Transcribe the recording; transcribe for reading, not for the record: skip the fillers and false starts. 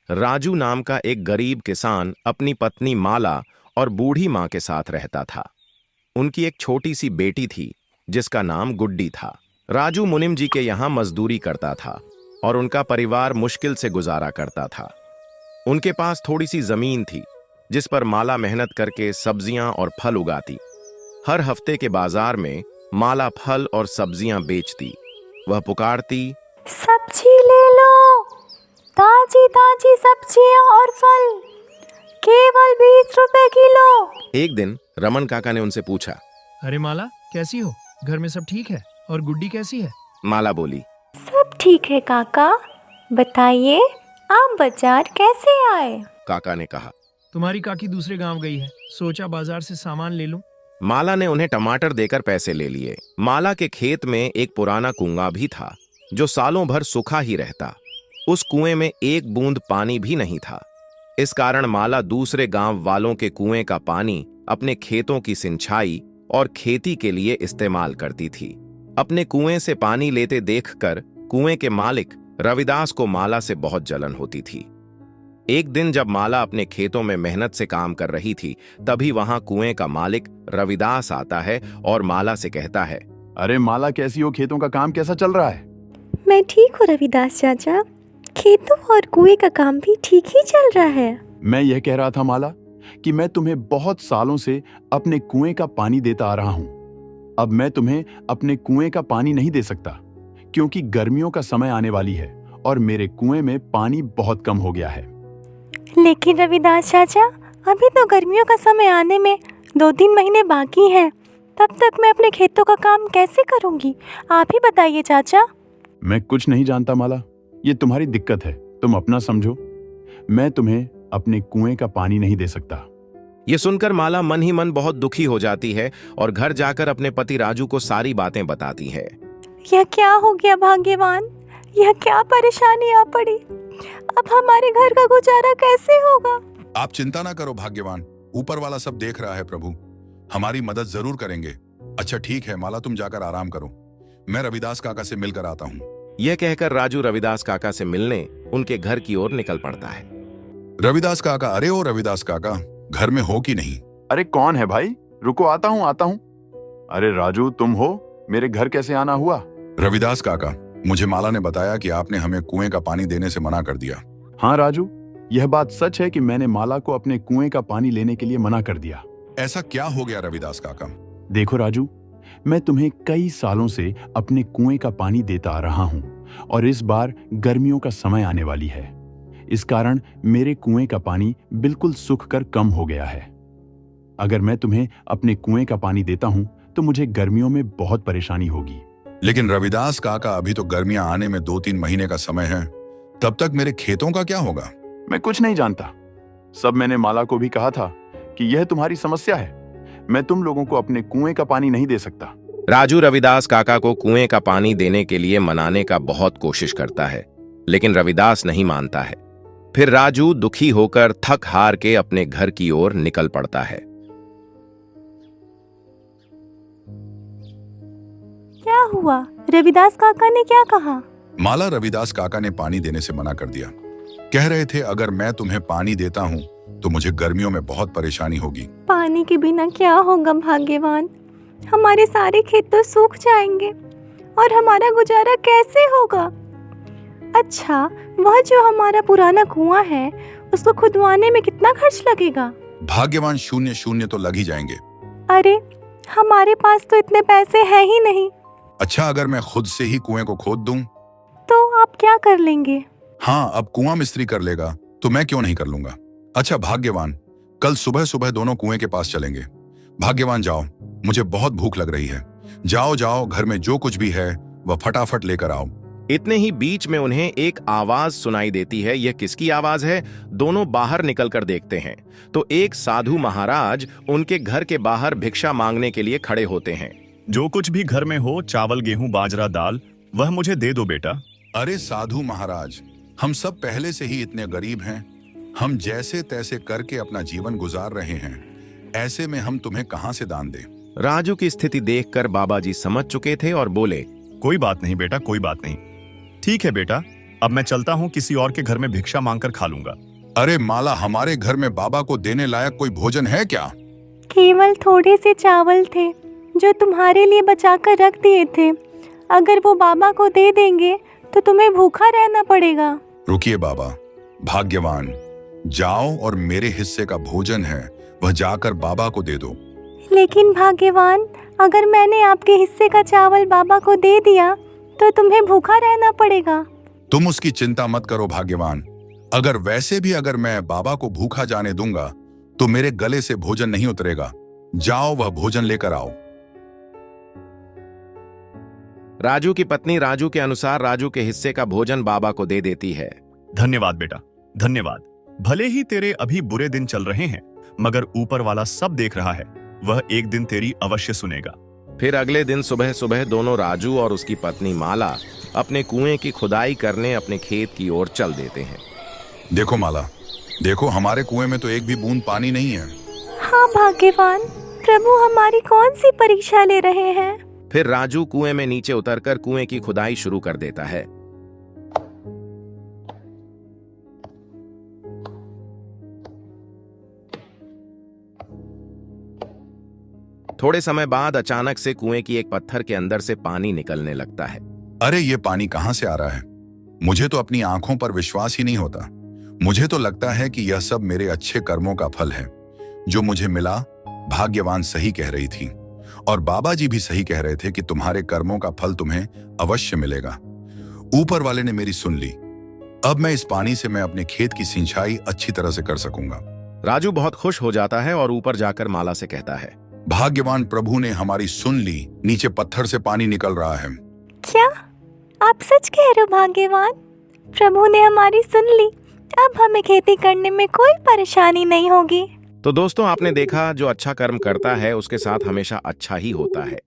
राजू नाम का एक गरीब किसान अपनी पत्नी माला और बूढ़ी माँ के साथ रहता था। उनकी एक छोटी सी बेटी थी जिसका नाम गुड्डी था। राजू मुनिम जी के यहाँ मजदूरी करता था और उनका परिवार मुश्किल से गुजारा करता था। उनके पास थोड़ी सी जमीन थी जिस पर माला मेहनत करके सब्जियां और फल उगाती। हर हफ्ते के बाजार में माला फल और सब्जियां बेचती। वह पुकारती, सब्जी ले लो, ताजी ताजी सब्जियां और फल, केवल 20 रुपए किलो। एक दिन रमन काका ने उनसे पूछा, अरे माला, कैसी हो? घर में सब ठीक है? और गुड्डी कैसी है? माला बोली, सब ठीक है काका, बताइए आप बाजार कैसे आए? काका ने कहा। तुम्हारी काकी दूसरे गांव गई है, सोचा बाजार से सामान ले लूं। माला ने उन्हें टमाटर देकर पैसे ले लिए। माला के खेत में एक पुराना कुआं भी था जो सालों भर सूखा ही रहता। उस कुएं में एक बूंद पानी भी नहीं था। इस कारण माला दूसरे गांव वालों के कुएं का पानी अपने खेतों की सिंचाई और खेती के लिए इस्तेमाल करती थी। अपने कुएं से पानी लेते देखकर कुएं के मालिक रविदास को माला से बहुत जलन होती थी। एक दिन जब माला अपने खेतों में मेहनत से काम कर रही थी, तभी वहां कुएं का मालिक रविदास आता है और माला से कहता है, अरे माला, कैसी हो? खेतों का काम कैसा चल रहा है? मैं ठीक हूँ रविदास चाचा, खेतों और कुएं का काम भी ठीक ही चल रहा है। मैं यह कह रहा था माला कि मैं तुम्हें बहुत सालों से अपने कुएं का पानी देता आ रहा हूं। अब मैं तुम्हें अपने कुएं का पानी नहीं दे सकता क्योंकि गर्मियों का समय आने वाली है और मेरे कुएं में पानी बहुत कम हो गया है। लेकिन रविदास चाचा, अभी तो गर्मियों का समय आने में 2-3 महीने बाकी हैं। तब तक मैं अपने खेतों का काम कैसे करूंगी? आप ही बताइए चाचा। मैं कुछ नहीं जानता माला, ये तुम्हारी दिक्कत है, तुम अपना समझो। मैं तुम्हें अपने कुएं का पानी नहीं दे सकता। ये सुनकर माला मन ही मन बहुत दुखी हो जाती है और घर जाकर अपने पति राजू को सारी बातें बताती है। यह क्या हो गया भाग्यवान? यह क्या परेशानी आ पड़ी? अब हमारे घर का गुजारा कैसे होगा? आप चिंता ना करो भाग्यवान, ऊपर वाला सब देख रहा है प्रभु, हमारी मदद जरूर करेंगे। अच्छा ठीक है माला, तुम जाकर आराम करो, मैं रविदास काका से मिलकर आता हूँ। यह कहकर राजू रविदास काका से मिलने उनके घर की ओर निकल पड़ता है। रविदास काका, अरे ओ रविदास काका, घर में हो कि नहीं? अरे कौन है भाई? रुको, आता हूँ। अरे राजू, तुम हो? मेरे घर कैसे आना हुआ? रविदास काका, मुझे माला ने बताया कि आपने हमें कुएं का पानी देने से मना कर दिया। हाँ राजू, यह बात सच है कि मैंने माला को अपने कुएं का पानी लेने के लिए मना कर दिया। ऐसा क्या हो गया रविदास काका? देखो राजू, मैं तुम्हें कई सालों से अपने कुएं का पानी देता आ रहा हूं और इस बार गर्मियों का समय आने वाली है। इस कारण मेरे कुएं का पानी बिल्कुल सूख कर कम हो गया है। अगर मैं तुम्हें अपने कुएं का पानी देता हूं तो मुझे गर्मियों में बहुत परेशानी होगी। लेकिन रविदास काका, अभी तो गर्मियां आने में 2-3 महीने का समय है, तब तक मेरे खेतों का क्या होगा? मैं कुछ नहीं जानता। सब मैंने माला को भी कहा था कि यह तुम्हारी समस्या है। मैं तुम लोगों को अपने कुएं का पानी नहीं दे सकता। राजू रविदास काका को कुएं का पानी देने के लिए मनाने का बहुत कोशिश करता है, लेकिन रविदास नहीं मानता है। फिर राजू दुखी होकर थक हार के अपने घर की ओर निकल पड़ता है। क्या हुआ? रविदास काका ने क्या कहा? माला, रविदास काका ने पानी देने से मना कर दिया। कह रहे थे अगर मैं तुम्हें पानी देता हूँ तो मुझे गर्मियों में बहुत परेशानी होगी। पानी के बिना क्या होगा भाग्यवान? हमारे सारे खेत तो सूख जाएंगे और हमारा गुजारा कैसे होगा? अच्छा, वह जो हमारा पुराना कुआं है उसको खुदवाने में कितना खर्च लगेगा? भाग्यवान, 0 तो लग ही जाएंगे। अरे, हमारे पास तो इतने पैसे हैं ही नहीं। अच्छा, अगर मैं खुद से ही कुएं को खोद दूं? तो आप क्या कर लेंगे? हाँ, अब कुआं मिस्त्री कर लेगा तो मैं क्यों नहीं कर लूंगा। अच्छा भाग्यवान, कल सुबह सुबह दोनों कुएं के पास चलेंगे। भाग्यवान जाओ, मुझे बहुत भूख लग रही है। जाओ जाओ, घर में जो कुछ भी है वह फटाफट लेकर आओ। इतने ही बीच में उन्हें एक आवाज सुनाई देती है। यह किसकी आवाज है? दोनों बाहर निकलकर देखते हैं तो एक साधु महाराज उनके घर के बाहर भिक्षा मांगने के लिए खड़े होते हैं। जो कुछ भी घर में हो, चावल, गेहूं, बाजरा, दाल, वह मुझे दे दो बेटा। अरे साधु महाराज, हम सब पहले से ही इतने गरीब हैं, हम जैसे तैसे करके अपना जीवन गुजार रहे हैं, ऐसे में हम तुम्हें कहां से दान दें? राजू की स्थिति देखकर बाबा जी समझ चुके थे और बोले, कोई बात नहीं बेटा, कोई बात नहीं। ठीक है बेटा, अब मैं चलता हूँ, किसी और के घर में भिक्षा मांगकर खा लूंगा। अरे माला, हमारे घर में बाबा को देने लायक कोई भोजन है क्या? केवल थोड़े से चावल थे जो तुम्हारे लिए बचाकर रख दिए थे। अगर वो बाबा को दे देंगे तो तुम्हें भूखा रहना पड़ेगा। रुकिए बाबा, भाग्यवान, जाओ और मेरे हिस्से का भोजन है वह जाकर बाबा को दे दो। लेकिन भाग्यवान, अगर मैंने आपके हिस्से का चावल बाबा को दे दिया तो तुम्हें भूखा रहना पड़ेगा। तुम उसकी चिंता मत करो भाग्यवान। अगर वैसे भी अगर मैं बाबा को भूखा जाने दूंगा तो मेरे गले से भोजन नहीं उतरेगा। जाओ वह भोजन लेकर आओ। राजू की पत्नी राजू के अनुसार राजू के हिस्से का भोजन बाबा को दे देती है। धन्यवाद बेटा, धन्यवाद। भले ही तेरे अभी बुरे दिन चल रहे हैं, मगर ऊपर वाला सब देख रहा है। वह एक दिन तेरी अवश्य सुनेगा। फिर अगले दिन सुबह सुबह दोनों राजू और उसकी पत्नी माला अपने कुएं की खुदाई करने अपने खेत की ओर चल देते हैं। देखो माला, देखो हमारे कुएं में तो एक भी बूंद पानी नहीं है। हाँ भाग्यवान, प्रभु हमारी कौन सी परीक्षा ले रहे हैं। फिर राजू कुएं में नीचे उतरकर कुएं की खुदाई शुरू कर देता है। थोड़े समय बाद अचानक से कुएं की एक पत्थर के अंदर से पानी निकलने लगता है। अरे ये पानी कहां से आ रहा है? मुझे तो अपनी आंखों पर विश्वास ही नहीं होता। मुझे तो लगता है कि यह सब मेरे अच्छे कर्मों का फल है जो मुझे मिला। भाग्यवान सही कह रही थी और बाबा जी भी सही कह रहे थे कि तुम्हारे कर्मों का फल तुम्हें अवश्य मिलेगा। ऊपर वाले ने मेरी सुन ली। अब मैं इस पानी से मैं अपने खेत की सिंचाई अच्छी तरह से कर सकूंगा। राजू बहुत खुश हो जाता है और ऊपर जाकर माला से कहता है, भाग्यवान प्रभु ने हमारी सुन ली। नीचे पत्थर से पानी निकल रहा है। क्या आप सच कह रहे हो भाग्यवान? प्रभु ने हमारी सुन ली। अब हमें खेती करने में कोई परेशानी नहीं होगी। तो दोस्तों, आपने देखा जो अच्छा कर्म करता है उसके साथ हमेशा अच्छा ही होता है।